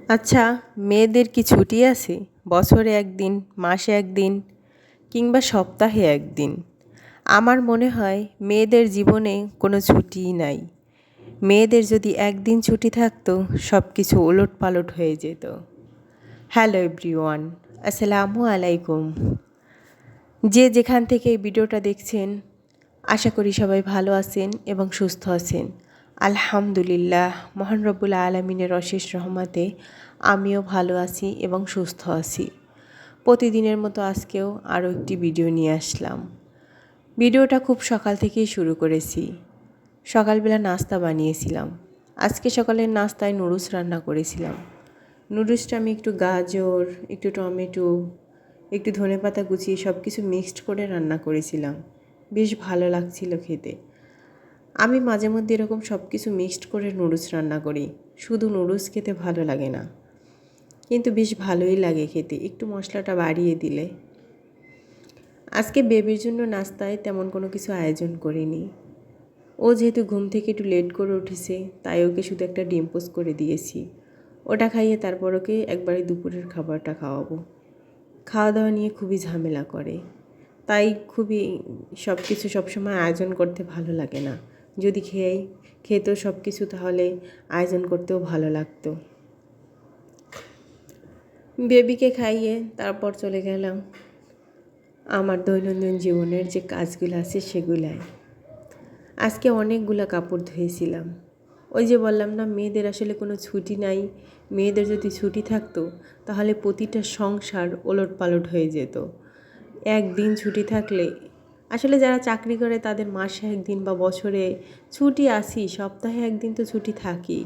আচ্ছা, মেয়েদের কি ছুটি আছে? বছরে একদিন, মাসে একদিন কিংবা সপ্তাহে একদিন? আমার মনে হয় মেয়েদের জীবনে কোনো ছুটিই নাই। মেয়েদের যদি একদিন ছুটি থাকতো সব কিছু ওলটপালট হয়ে যেত। হ্যালো এভরিওয়ান, আসসালামু আলাইকুম। যে যেখান থেকে এই ভিডিওটা দেখছেন, আশা করি সবাই ভালো আছেন এবং সুস্থ আছেন। আলহামদুলিল্লাহ, মহান রব্বুল আলামিনের অশেষ রহমতে আমিও ভালো আছি এবং সুস্থ আছি। প্রতিদিনের মতো আজকেও আরও একটি ভিডিও নিয়ে আসলাম। ভিডিওটা খুব সকাল থেকেই শুরু করেছি। সকালবেলা নাস্তা বানিয়েছিলাম। আজকে সকালের নাস্তায় নুডলস রান্না করেছিলাম। নুডলসটা আমি একটু গাজর, একটু টমেটো, একটু ধনেপাতা কুচিয়ে সব কিছু মিক্সড করে রান্না করেছিলাম। বেশ ভালো লাগছিল খেতে। আমি মাঝে মধ্যে এরকম সব কিছু মিক্সড করে নুডলস রান্না করি। শুধু নুডলস খেতে ভালো লাগে না, কিন্তু বেশ ভালোই লাগে খেতে একটু মশলাটা বাড়িয়ে দিলে। আজকে বেবির জন্য নাস্তায় তেমন কোনো কিছু আয়োজন করিনি। ও যেহেতু ঘুম থেকে একটু লেট করে উঠেছে, তাই ওকে শুধু একটা ডিম পোস্ট করে দিয়েছি। ওটা খাইয়ে তারপর ওকে একবারে দুপুরের খাবারটা খাওয়াবো। খাওয়া দাওয়া নিয়ে খুবই ঝামেলা করে, তাই খুবই সব কিছু সবসময় আয়োজন করতে ভালো লাগে না। যদি খেতো সব কিছু, তাহলে আয়োজন করতেও ভালো লাগতো। বেবিকে খাইয়ে তারপর চলে গেলাম আমার দৈনন্দিন জীবনের যে কাজগুলো আছে সেগুলাই। আজকে অনেকগুলো কাপড় ধুয়েছিলাম। ওই যে বললাম না, মেয়েদের আসলে কোনো ছুটি নাই। মেয়েদের যদি ছুটি থাকতো তাহলে প্রতিটা সংসার ওলটপালট হয়ে যেত। একদিন ছুটি থাকলে, আসলে যারা চাকরি করে তাদের মাসে একদিন বা বছরে ছুটি আসি, সপ্তাহে একদিন তো ছুটি থাকি।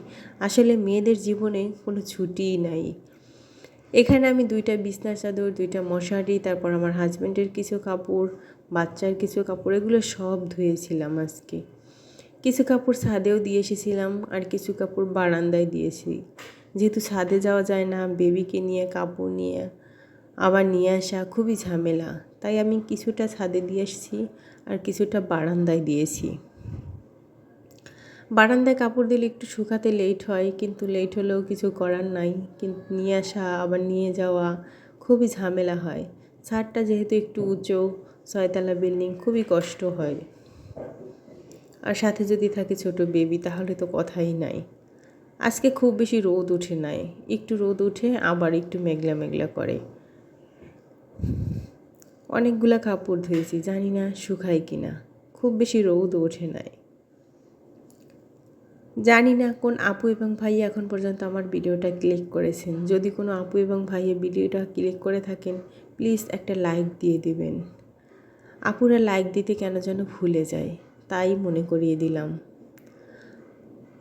আসলে মেয়েদের জীবনে কোনো ছুটিই নাই। এখানে আমি 2টা বিছনার চাদর, 2টা মশারি, তারপর আমার হাজব্যান্ডের কিছু কাপড়, বাচ্চার কিছু কাপড়, এগুলো সব ধুয়েছিলাম আজকে। কিছু কাপড় ছাদেও দিয়ে এসেছিলাম আর কিছু কাপড় বারান্দায় দিয়েছি। যেহেতু ছাদে যাওয়া যায় না, বেবিকে নিয়ে কাপড় নিয়ে আবার নিয়ে আসা খুবই ঝামেলা, তাই আমি কিছুটা ছাদে দিয়ে এসেছি আর কিছুটা বারান্দায় দিয়েছি। বারান্দায় কাপড় দিলে একটু শুকাতে লেট হয়, কিন্তু লেট হলেও কিছু করার নাই। কিন্তু নিয়ে আসা আবার নিয়ে যাওয়া খুবই ঝামেলা হয়। ছাদটা যেহেতু একটু উঁচু, 6তলা বিল্ডিং, খুবই কষ্ট হয়। আর সাথে যদি থাকে ছোট বেবি, তাহলে তো কথাই নাই। আজকে খুব বেশি রোদ ওঠে নাই, একটু রোদ উঠে আবার একটু মেঘলা মেঘলা করে। অনেকগুলা কাপড় ধুয়েছি, জানি না শুকায় কিনা। খুব বেশি রোদ ওঠে নাই। জানি না কোন আপু এবং ভাইয়া এখন পর্যন্ত আমার ভিডিওটা ক্লিক করেছেন। যদি কোনো আপু এবং ভাইয়া ভিডিওটা ক্লিক করে থাকেন, প্লিজ একটা লাইক দিয়ে দিবেন। আপুরা লাইক দিতে কেন যেন ভুলে যায়, তাই মনে করিয়ে দিলাম।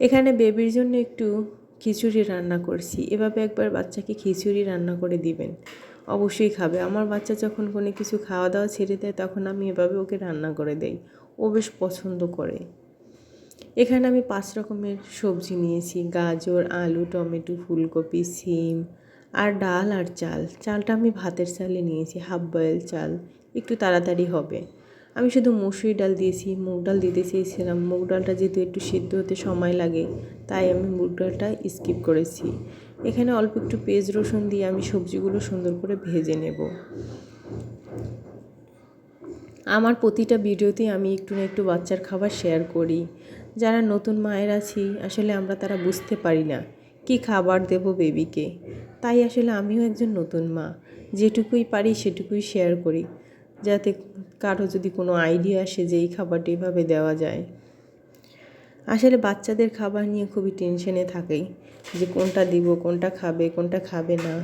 এখানে বেবির জন্য একটু খিচুড়ি রান্না করছি। এভাবে একবার বাচ্চাকে খিচুড়ি রান্না করে দিবেন, অবশ্যই খাবে। আমার বাচ্চা যখন কোনো কিছু খাওয়া দাওয়া ছেড়ে দেয়, তখন আমি এভাবে ওকে রান্না করে দেই। ও বেশ পছন্দ করে। এখানে আমি 5 রকমের সবজি নিয়েছি: গাজর, আলু, টমেটো, ফুলকপি, সিম আর ডাল আর চাল। চালটা আমি ভাতের চালে নিয়েছি, হাফ বয়েল চাল, একটু তাড়াতাড়ি হবে। আমি শুধু মসুরি ডাল দিয়েছি, মুগ ডাল দিতে চেয়েছিলাম। মুগ ডালটা যেহেতু একটু সিদ্ধ হতে সময় লাগে, তাই আমি মুগ ডালটা স্কিপ করেছি। এখানে অল্প একটু পেঁয়াজ রসুন দিয়ে আমি সবজিগুলো সুন্দর করে ভেজে নেব। আমার প্রতিটা ভিডিওতেই আমি একটু না একটু বাচ্চার খাবার শেয়ার করি। যারা নতুন মায়ের আছি, আসলে আমরা তারা বুঝতে পারি না কি খাবার দেব বেবিকে। তাই আসলে আমিও একজন নতুন মা, যেটুকুই পারি সেটুকুই শেয়ার করি, যাতে কারো যদি কোনো আইডিয়া আসে যে এই খাবারটা এভাবে দেওয়া যায়। আসলে বাচ্চাদের খাবার নিয়ে খুবই টেনশনে থাকি যে কোনটা দিব, কোনটা খাবে, কোনটা খাবে না।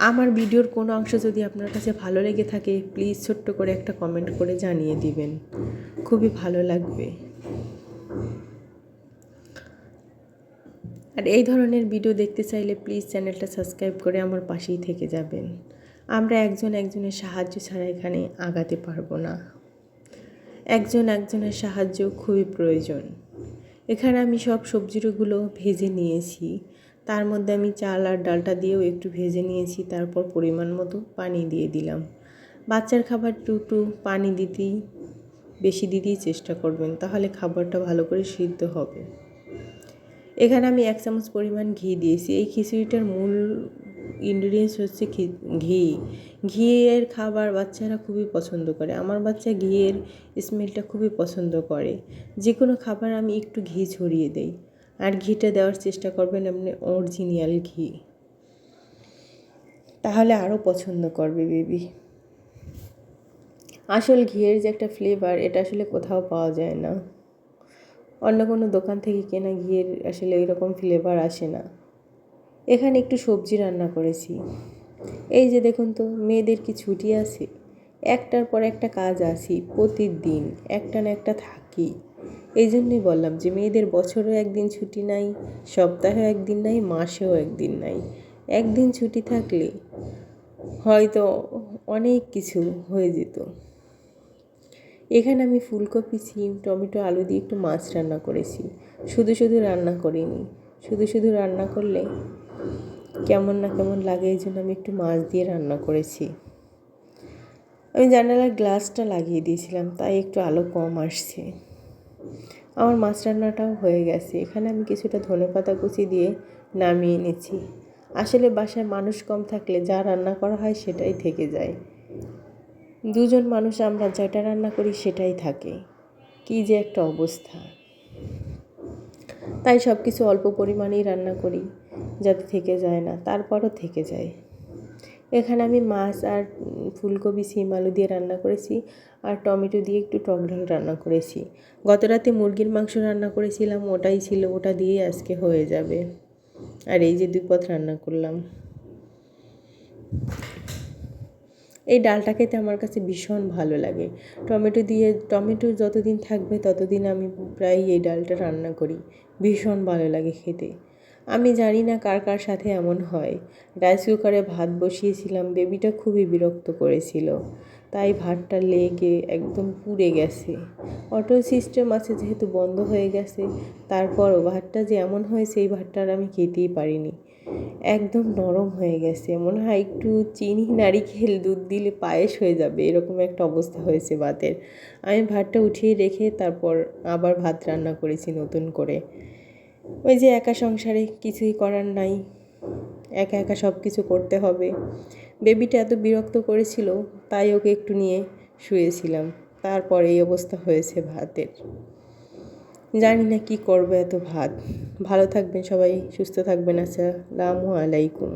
আমার ভিডিওর কোনো অংশ যদি আপনার কাছে ভালো লেগে থাকে, প্লিজ ছোট্ট করে একটা কমেন্ট করে জানিয়ে দিবেন, খুবই ভালো লাগবে। আর এই ধরনের ভিডিও দেখতে চাইলে প্লিজ চ্যানেলটা সাবস্ক্রাইব করে আমার পাশেই থেকে যাবেন। আমরা একজনের সাহায্য ছাড়া এখানে আগাতে পারবো না। একজনের সাহায্য খুবই প্রয়োজন। এখানে আমি সব সবজিগুলো ভেজে নিয়েছি। তার মধ্যে আমি চাল আর ডালটা দিয়েও একটু ভেজে নিয়েছি। তারপর পরিমাণ মতো পানি দিয়ে দিলাম। বাচ্চার খাবার একটু পানি বেশি দিতেই চেষ্টা করবেন, তাহলে খাবারটা ভালো করে সিদ্ধ হবে। এখানে আমি 1 চামচ পরিমাণ ঘি দিয়েছি। এই খিচুড়িটার মূল ইনগ্রিডিয়েন্টস হচ্ছে ঘি। ঘিয়ের খাবার বাচ্চারা খুবই পছন্দ করে। আমার বাচ্চা ঘিয়ের স্মেলটা খুবই পছন্দ করে। যে কোনো খাবার আমি একটু ঘি ছড়িয়ে দেই। আর ঘিটা দেওয়ার চেষ্টা করবেন আপনি অরিজিনাল ঘি, তাহলে আরও পছন্দ করবে বেবি। আসল ঘিয়ের যে একটা ফ্লেভার, এটা আসলে কোথাও পাওয়া যায় না। অন্য কোনো দোকান থেকে কেনা ঘিয়ের আসলে এরকম ফ্লেভার আসে না। এখানে একটু সবজি রান্না করেছি। এই যে দেখুন তো, মেয়েদের কি ছুটি আছে? একটার পর একটা কাজ আসি প্রতিদিন, একটা না একটা থাকি। এই জন্যই বললাম যে মেয়েদের বছরেও একদিন ছুটি নাই, সপ্তাহেও একদিন নাই, মাসেও একদিন নাই। একদিন ছুটি থাকলে হয়তো অনেক কিছু হয়ে যেত। এখানে আমি ফুলকপি, সিম, টমেটো, আলু দিয়ে একটু মাছ রান্না করেছি। শুধু শুধু রান্না করিনি। শুধু শুধু রান্না করলে কেমন না কেমন লাগে, এই জন্য আমি একটু মাছ দিয়ে রান্না করেছি। আমি জানালার গ্লাসটা লাগিয়ে দিয়েছিলাম, তাই একটু আলো কম আসছে। আমার মাছ রান্নাটাও হয়ে গেছে। এখানে আমি কিছুটা ধনেপাতা কুচি দিয়ে নামিয়ে নিয়েছি। আসলে বাসায় মানুষ কম থাকলে যা রান্না করা হয় সেটাই থেকে যায়। 2 জন মানুষ আমরা যেটা রান্না করি সেটাই থাকে। কী যে একটা অবস্থা! তাই সব কিছু অল্প পরিমাণেই রান্না করি, যাতে থেকে যায় না, তারপরও থেকে যায়। এখানে আমি মাছ আর ফুলকপি, সিম, আলু দিয়ে রান্না করেছি, আর টমেটো দিয়ে একটু টক ডাল রান্না করেছি। গত রাতে মুরগির মাংস রান্না করেছিলাম, ওটাই ছিল, ওটা দিয়ে আজকে হয়ে যাবে। আর এই যে 2 পদ রান্না করলাম। এই ডালটা খেতে আমার কাছে ভীষণ ভালো লাগে। টমেটো যতদিন থাকবে ততদিন আমি প্রায় এই ডালটা রান্না করি। ভীষণ ভালো লাগে খেতে। আমি জানি না কার কার সাথে এমন হয়। রাইস কুকারে ভাত বসিয়েছিলাম, বেবিটা খুবই বিরক্ত করেছিল, তাই ভাতটা লেগে একদম পুড়ে গেছে। অটো সিস্টেম আছে যেহেতু বন্ধ হয়ে গেছে, তারপরও ভাতটা যে এমন হয়েছে, এই ভাতটা আর আমি খেতেই পারিনি। একদম নরম হয়ে গেছে, মনে হয় একটু চিনি, নারিকেল, দুধ দিলে পায়েস হয়ে যাবে, এরকম একটা অবস্থা হয়েছে ভাতের। আমি ভাতটা উঠিয়ে রেখে তারপর আবার ভাত রান্না করেছি নতুন করে। ওই যে একা সংসারে কিছুই করার নাই, একা একা সব কিছু করতে হবে। বেবিটা এত বিরক্ত করেছিল, তাই ওকে একটু নিয়ে শুয়েছিলাম। তারপর এই অবস্থা হয়েছে ভাতের। জানি না কি করবে এত ভাত। ভালো থাকবেন সবাই, সুস্থ থাকবেন। আসসালামু আলাইকুম।